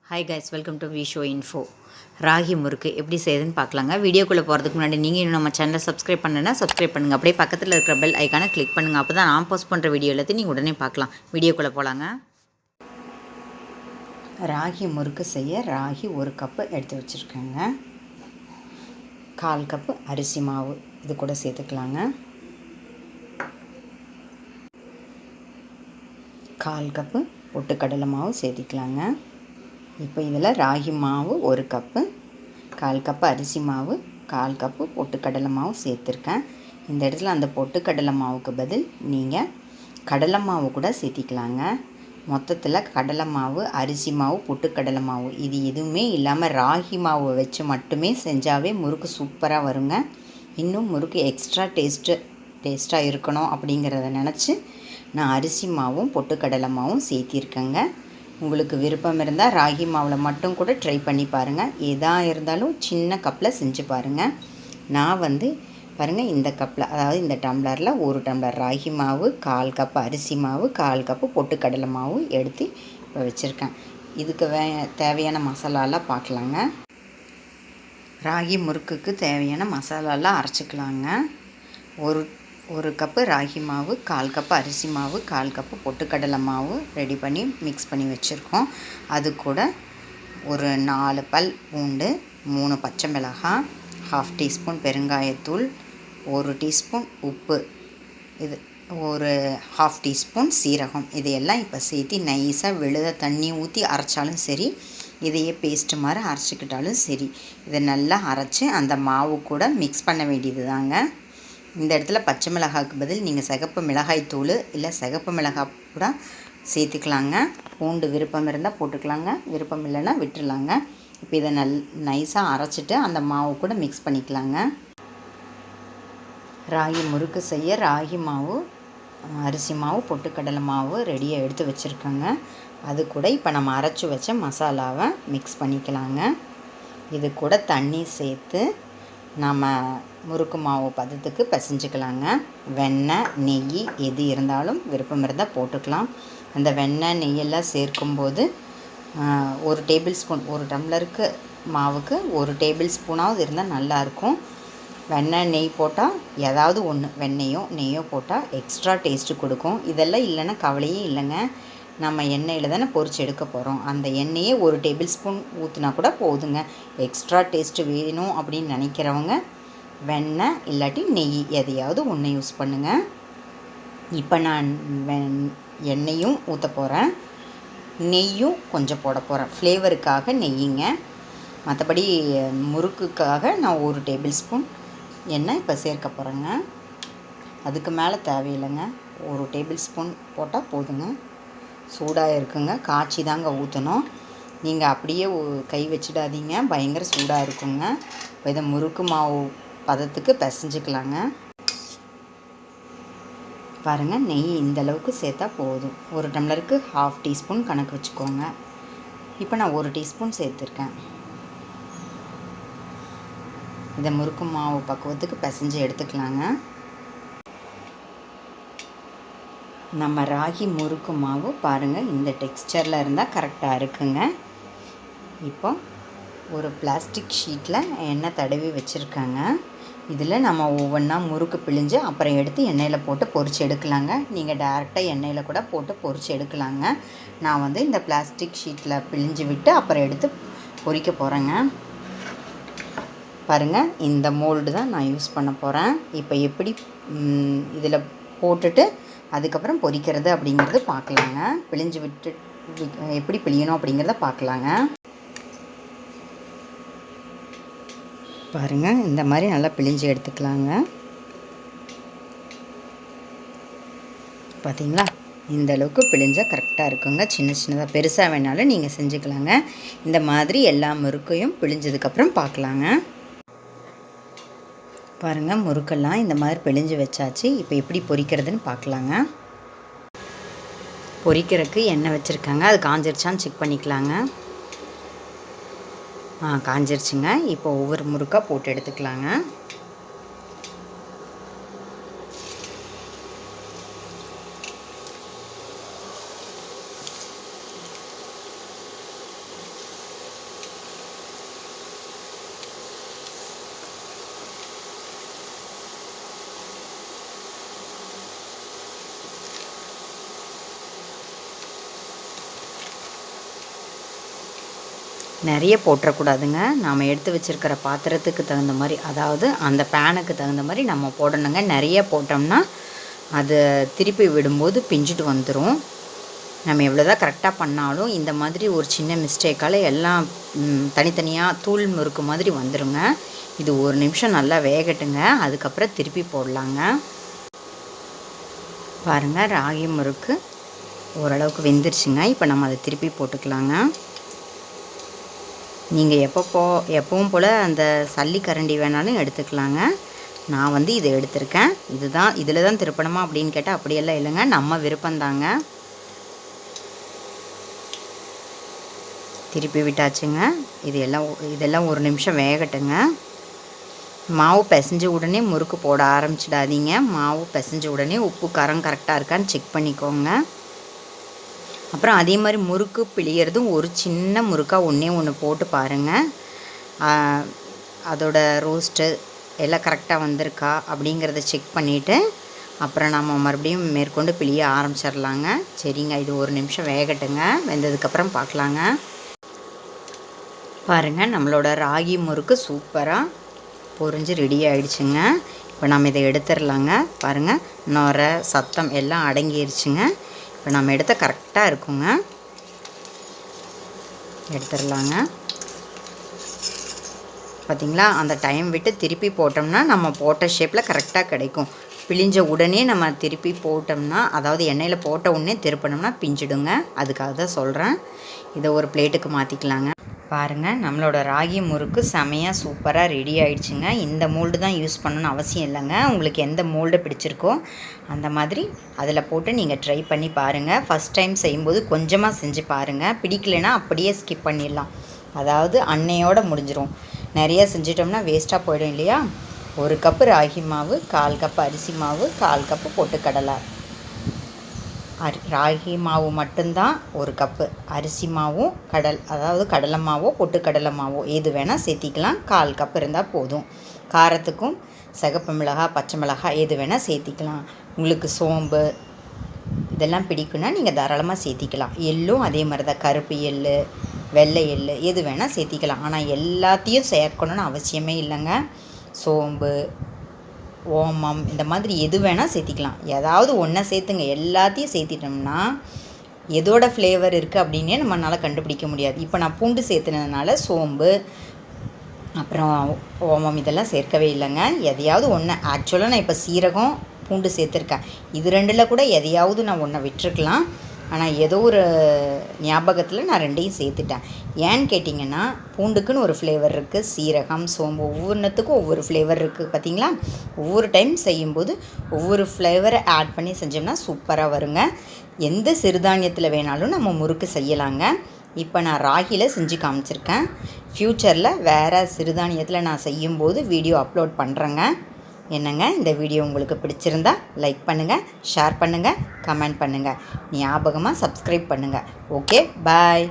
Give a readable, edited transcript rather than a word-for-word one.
Hi guys, welcome to V show info. Ragi murukku எப்படி செய்யுதுன்னு பார்க்கலாங்க. வீடியோக்குள்ளே போகிறதுக்கு முன்னாடி நீங்கள் இன்னும் நம்ம சேனலை சப்ஸ்கிரைப் பண்ணலைன்னா சப்ஸ்கிரைப் பண்ணுங்கள். அப்படியே பக்கத்தில் இருக்கிற பெல் ஐக்கானை கிளிக் பண்ணுங்கள். அப்போ தான் நான் போஸ்ட் பண்ணுற வீடியோ எல்லாத்தையும் நீங்கள் உடனே பார்க்கலாம். வீடியோக்குள்ளே போகலாங்க. ராகி முறுக்கு செய்ய ராகி 1 கப்பு எடுத்து வச்சுருக்கேங்க. 1/4 கப்பு அரிசி மாவு இது கூட சேர்த்துக்கலாங்க. 1/4 கப்பு பொட்டுக்கடலை மாவு சேர்த்திக்கலாங்க. இப்போ இதில் ராகி மாவு 1 கப்பு, 1/4 கப்பு அரிசி மாவு, 1/4 கப்பு பொட்டுக்கடலை மாவு சேர்த்துருக்கேன். இந்த இடத்துல அந்த பொட்டுக்கடலை மாவுக்கு பதில் நீங்கள் கடலை மாவு கூட சேர்த்திக்கலாங்க. மொத்தத்தில் கடலை மாவு, அரிசி மாவு, பொட்டுக்கடலை மாவு இது எதுவுமே இல்லாமல் ராகி மாவு வச்சு மட்டுமே செஞ்சாவே முறுக்கு சூப்பராக வருங்க. இன்னும் முறுக்கு எக்ஸ்ட்ரா டேஸ்ட்டாக இருக்கணும் அப்படிங்கிறத நினச்சி நான் அரிசி மாவும் பொட்டுக்கடலை மாவும் சேர்த்திருக்கேங்க. உங்களுக்கு விருப்பம் இருந்தால் ராகி மாவில் மட்டும் கூட ட்ரை பண்ணி பாருங்கள். எதாக இருந்தாலும் சின்ன கப்பில் செஞ்சு பாருங்கள். நான் பாருங்கள் இந்த கப்பில், அதாவது இந்த டம்ளரில் 1 டம்ளர் ராகி மாவு, 1/4 கப்பு அரிசி மாவு, 1/4 கப்பு பொட்டுக்கடலை மாவு எடுத்து இப்போ வச்சுருக்கேன். இதுக்கு தேவையான மசாலாலாம் பார்க்கலாங்க. ராகி முறுக்குக்கு தேவையான மசாலாலாம் அரைச்சிக்கலாங்க. ஒரு கப்பு ராகி மாவு, 1/4 கப்பு அரிசி மாவு, 1/4 கப்பு பொட்டுக்கடலை மாவு ரெடி பண்ணி மிக்ஸ் பண்ணி வச்சுருக்கோம். அது கூட ஒரு 4 பல் பூண்டு, 3 பச்சை மிளகாய், 1/2 டீஸ்பூன் பெருங்காயத்தூள், 1 டீஸ்பூன் உப்பு, இது ஒரு 1/2 டீஸ்பூன் சீரகம், இதையெல்லாம் இப்போ சேர்த்து நைஸாக விழுத தண்ணி ஊற்றி அரைச்சாலும் சரி, இதையே பேஸ்ட்டு மாதிரி அரைச்சிக்கிட்டாலும் சரி, இதை நல்லா அரைச்சி அந்த மாவு கூட மிக்ஸ் பண்ண வேண்டியது தாங்க. இந்த இடத்துல பச்சை மிளகாய்க்கு பதில் நீங்கள் சிகப்பு மிளகாய் தூள் இல்லை சிகப்பு மிளகாய் கூட சேர்த்துக்கலாங்க. பூண்டு விருப்பம் இருந்தால் போட்டுக்கலாங்க, விருப்பம் இல்லைன்னா விட்டுடலாங்க. இப்போ இதை நைஸாக அரைச்சிட்டு அந்த மாவு கூட மிக்ஸ் பண்ணிக்கலாங்க. ராகி முறுக்கு செய்ய ராகி மாவு, அரிசி மாவு, பொட்டுக்கடலை மாவு ரெடியாக எடுத்து வச்சுருக்கோங்க. அது கூட இப்போ நம்ம அரைச்சி வச்ச மசாலாவை மிக்ஸ் பண்ணிக்கலாங்க. இது கூட தண்ணி சேர்த்து நம்ம முறுக்கு மாவு பதத்துக்கு பிசைஞ்சிக்கலாங்க. வெண்ணெய், நெய் எது இருந்தாலும் விருப்பம் இருந்தால் போட்டுக்கலாம். அந்த வெண்ணெய் நெய்யெல்லாம் சேர்க்கும்போது 1 டேபிள் ஸ்பூன், 1 டம்ளருக்கு மாவுக்கு 1 டேபிள் ஸ்பூனாவது இருந்தால் நல்லாயிருக்கும். வெண்ணெய் நெய் போட்டால் ஏதாவது ஒன்று, வெண்ணெயோ நெய்யோ போட்டால் எக்ஸ்ட்ரா டேஸ்ட்டு கொடுக்கும். இதெல்லாம் இல்லைன்னா கவலையே இல்லைங்க. நம்ம எண்ணெயில் தானே பொரிச்சு எடுக்க போகிறோம். அந்த எண்ணெயே 1 டேபிள் ஸ்பூன் ஊற்றினா கூட போதுங்க. எக்ஸ்ட்ரா டேஸ்ட்டு வேணும் அப்படின்னு நினைக்கிறவங்க வெண்ணெய் இல்லாட்டி நெய் எதையாவது ஒன்று யூஸ் பண்ணுங்கள். இப்போ நான் எண்ணெயும் ஊற்ற போகிறேன், நெய்யும் கொஞ்சம் போட போகிறேன். ஃப்ளேவருக்காக நெய்யுங்க. மற்றபடி முறுக்குக்காக நான் 1 டேபிள் ஸ்பூன் எண்ணெய் இப்போ சேர்க்க போகிறேங்க. அதுக்கு மேலே தேவையில்லைங்க, 1 டேபிள் ஸ்பூன் போட்டால் போதுங்க. சூடாக இருக்குங்க, காய்ச்சி தாங்க ஊற்றணும். நீங்கள் அப்படியே கை வச்சிடாதீங்க, பயங்கர சூடாக இருக்குங்க. இதை முறுக்கு மாவு பதத்துக்கு பிசைஞ்சிக்கலாங்க. பாருங்கள், நெய் இந்தளவுக்கு சேர்த்தா போதும். 1 டம்ளருக்கு 1/2 டீஸ்பூன் கணக்கு வச்சுக்கோங்க. இப்போ நான் 1 டீஸ்பூன் சேர்த்துருக்கேன். இதை முறுக்கு மாவு பக்குவத்துக்கு பிசைஞ்சு எடுத்துக்கலாங்க. நம்ம ராகி முறுக்கு மாவு பாருங்கள் இந்த டெக்ஸ்சரில் இருந்தால் கரெக்டாக இருக்குங்க. இப்போ ஒரு பிளாஸ்டிக் ஷீட்டில் எண்ணெய் தடவி வச்சுருக்காங்க. இதில் நம்ம ஒவ்வொன்றா முறுக்கு பிழிஞ்சு அப்புறம் எடுத்து எண்ணெயில் போட்டு பொரிச்சு எடுக்கலாங்க. நீங்கள் டேரெக்டாக எண்ணெயில் கூட போட்டு பொரிச்சு எடுக்கலாங்க. நான் இந்த பிளாஸ்டிக் ஷீட்டில் பிழிஞ்சு விட்டு அப்புறம் எடுத்து பொரிக்க போகிறேங்க. பாருங்கள், இந்த மோல்டு தான் நான் யூஸ் பண்ண போகிறேன். இப்போ எப்படி இதில் போட்டுட்டு அதுக்கப்புறம் பொரிக்கிறது அப்படிங்கிறது பார்க்கலாங்க. பிழிஞ்சு விட்டு எப்படி பிழியணும் அப்படிங்கிறத பார்க்கலாங்க. பாருங்கள், இந்த மாதிரி நல்லா பிழிஞ்சு எடுத்துக்கலாங்க. பார்த்தீங்களா, இந்த அளவுக்கு பிழிஞ்சால் கரெக்டாக இருக்குங்க. சின்ன சின்னதாக பெருசாக வேணாலும் நீங்கள் செஞ்சுக்கலாங்க. இந்த மாதிரி எல்லா முறுக்கையும் பிழிஞ்சதுக்கப்புறம் பார்க்கலாங்க. பாருங்கள், முறுக்கெல்லாம் இந்த மாதிரி பிழிஞ்சு வச்சாச்சு. இப்போ எப்படி பொரிக்கிறதுன்னு பார்க்கலாங்க. பொரிக்கிறதுக்கு எண்ணெய் வச்சுருக்காங்க, அது காஞ்சிருச்சான்னு செக் பண்ணிக்கலாங்க. காஞ்சிருச்சுங்க. இப்போ ஒவ்வொரு முறுக்காக போட்டு எடுத்துக்கலாங்க. நிறைய போட்டுறக்கூடாதுங்க. நாம் எடுத்து வச்சுருக்கிற பாத்திரத்துக்கு தகுந்த மாதிரி, அதாவது அந்த பேனுக்கு தகுந்த மாதிரி நம்ம போடணுங்க. நிறைய போட்டோம்னா அது திருப்பி விடும்போது பிஞ்சுட்டு வந்துடும். நம்ம எவ்வளோ தான் கரெக்டாக பண்ணாலும் இந்த மாதிரி ஒரு சின்ன மிஸ்டேக்கால் எல்லாம் தனித்தனியாக தூள் முறுக்கு மாதிரி வந்துடுங்க. இது ஒரு நிமிஷம் நல்லா வேகட்டுங்க, அதுக்கப்புறம் திருப்பி போடலாங்க. பாருங்கள், ராகி முறுக்கு ஓரளவுக்கு வெந்துருச்சுங்க. இப்போ நம்ம அதை திருப்பி போட்டுக்கலாங்க. நீங்கள் எப்பவும் போல் அந்த சல்லி கரண்டி வேணாலும் எடுத்துக்கலாங்க. நான் வந்து இதை எடுத்திருக்கேன். இதில் தான் திருப்பணுமா அப்படின்னு கேட்டால் அப்படியெல்லாம் இல்லைங்க, நம்ம விருப்பந்தாங்க. திருப்பி விட்டாச்சுங்க. இதெல்லாம் ஒரு நிமிஷம் வேகட்டுங்க. மாவு பிசைஞ்ச உடனே முறுக்கு போட ஆரம்பிச்சிடாதீங்க. மாவு பிசைஞ்ச உடனே உப்பு காரம் கரெக்டாக இருக்கான்னு செக் பண்ணிக்கோங்க. அப்புறம் அதே மாதிரி முறுக்கு பிழியறதும் ஒரு சின்ன முறுக்காக ஒன்று போட்டு பாருங்கள். அதோட ரோஸ்ட்டு எல்லாம் கரெக்டாக வந்திருக்கா அப்படிங்கிறத செக் பண்ணிவிட்டு அப்புறம் நம்ம மறுபடியும் மேற்கொண்டு பிழிய ஆரம்பிச்சிடலாங்க. சரிங்க, இது ஒரு நிமிஷம் வேகட்டுங்க. வெந்ததுக்கப்புறம் பார்க்கலாங்க. பாருங்கள், நம்மளோட ராகி முறுக்கு சூப்பராக பொரிஞ்சு ரெடி ஆகிடுச்சுங்க. இப்போ நம்ம இதை எடுத்துடலாங்க. பாருங்கள், நொரை சத்தம் எல்லாம் அடங்கிருச்சுங்க. இப்போ நம்ம எடுத்த கரெக்டாக இருக்குங்க. எடுத்துடலாங்க. பார்த்திங்களா, அந்த டைம் விட்டு திருப்பி போட்டோம்னா நம்ம போட்ட ஷேப்பில் கரெக்டாக கிடைக்கும். பிழிஞ்ச உடனே நம்ம திருப்பி போட்டோம்னா, அதாவது எண்ணெயில் போட்ட உடனே திருப்பினோம்னா பிஞ்சிடுங்க. அதுக்காக தான் சொல்கிறேன். இதை ஒரு பிளேட்டுக்கு மாற்றிக்கலாங்க. பாருங்கள், நம்மளோட ராகி முறுக்கு செமையாக சூப்பராக ரெடி ஆகிடுச்சுங்க. இந்த மோல்டு தான் யூஸ் பண்ணணும்னு அவசியம் இல்லைங்க. உங்களுக்கு எந்த மோல்டு பிடிச்சிருக்கோ அந்த மாதிரி அதில் போட்டு நீங்கள் ட்ரை பண்ணி பாருங்கள். ஃபஸ்ட் டைம் செய்யும்போது கொஞ்சமாக செஞ்சு பாருங்கள். பிடிக்கலைன்னா அப்படியே ஸ்கிப் பண்ணிடலாம். அதாவது அன்னையோடு முடிஞ்சிடும். நிறைய செஞ்சிட்டோம்னா வேஸ்ட்டாக போயிடும் இல்லையா? 1 கப்பு ராகி மாவு, 1/4 கப்பு அரிசி மாவு, 1/4 கப்பு பொட்டுக்கடலை. ராகி மாவு மட்டும்தான் 1 கப்பு. அரிசி மாவும் அதாவது கடலை மாவோ பொட்டுக்கடலை மாவோ எது வேணால் சேர்த்திக்கலாம். 1/4 கப்பு இருந்தால் போதும். காரத்துக்கும் சிகப்பு மிளகாய், பச்சை மிளகாய் எது வேணால் சேர்த்திக்கலாம். உங்களுக்கு சோம்பு இதெல்லாம் பிடிக்குன்னா நீங்கள் தாராளமாக சேர்த்திக்கலாம். எள்ளும் அதே மாதிரி தான், கருப்பு எள், வெள்ளை எள் எது வேணால் சேர்த்திக்கலாம். ஆனால் எல்லாத்தையும் சேர்க்கணுன்னு அவசியமே இல்லைங்க. சோம்பு, ஓமம் இந்த மாதிரி எது வேணால் சேர்த்திக்கலாம். ஏதாவது ஒன்றை சேர்த்துங்க. எல்லாத்தையும் சேர்த்திட்டோம்னா எதோட ஃப்ளேவர் இருக்குது அப்படின்னே நம்மளால் கண்டுபிடிக்க முடியாது. இப்போ நான் பூண்டு சேர்த்துனதுனால சோம்பு அப்புறம் ஓமம் இதெல்லாம் சேர்க்கவே இல்லைங்க. எதையாவது ஒன்று, ஆக்சுவலாக நான் இப்போ சீரகம் பூண்டு சேர்த்துருக்கேன். இது 2ல் கூட எதையாவது நான் ஒன்றை விட்டுருக்கலாம். ஆனால் ஏதோ ஒரு ஞாபகத்தில் நான் 2ஐயும் சேர்த்துட்டேன். ஏன்னு கேட்டிங்கன்னா, பூண்டுக்குன்னு ஒரு ஃப்ளேவர் இருக்குது, சீரகம் சோம்பு ஒவ்வொன்றுத்துக்கும் ஒவ்வொரு ஃப்ளேவர் இருக்குது. பார்த்திங்களா, ஒவ்வொரு டைம் செய்யும்போது ஒவ்வொரு ஃப்ளேவரை ஆட் பண்ணி செஞ்சோம்னா சூப்பராக வருங்க. எந்த சிறுதானியத்தில் வேணாலும் நம்ம முறுக்கு செய்யலாங்க. இப்போ நான் ராகியில் செஞ்சு காமிச்சிருக்கேன். ஃப்யூச்சரில் வேறு சிறுதானியத்தில் நான் செய்யும்போது வீடியோ அப்லோட் பண்ணுறேங்க. என்னங்க, இந்த வீடியோ உங்களுக்கு பிடிச்சிருந்தா லைக் பண்ணுங்கள், ஷேர் பண்ணுங்கள், கமெண்ட் பண்ணுங்கள். ஞாபகமாக சப்ஸ்கிரைப் பண்ணுங்கள். ஓகே, பாய்.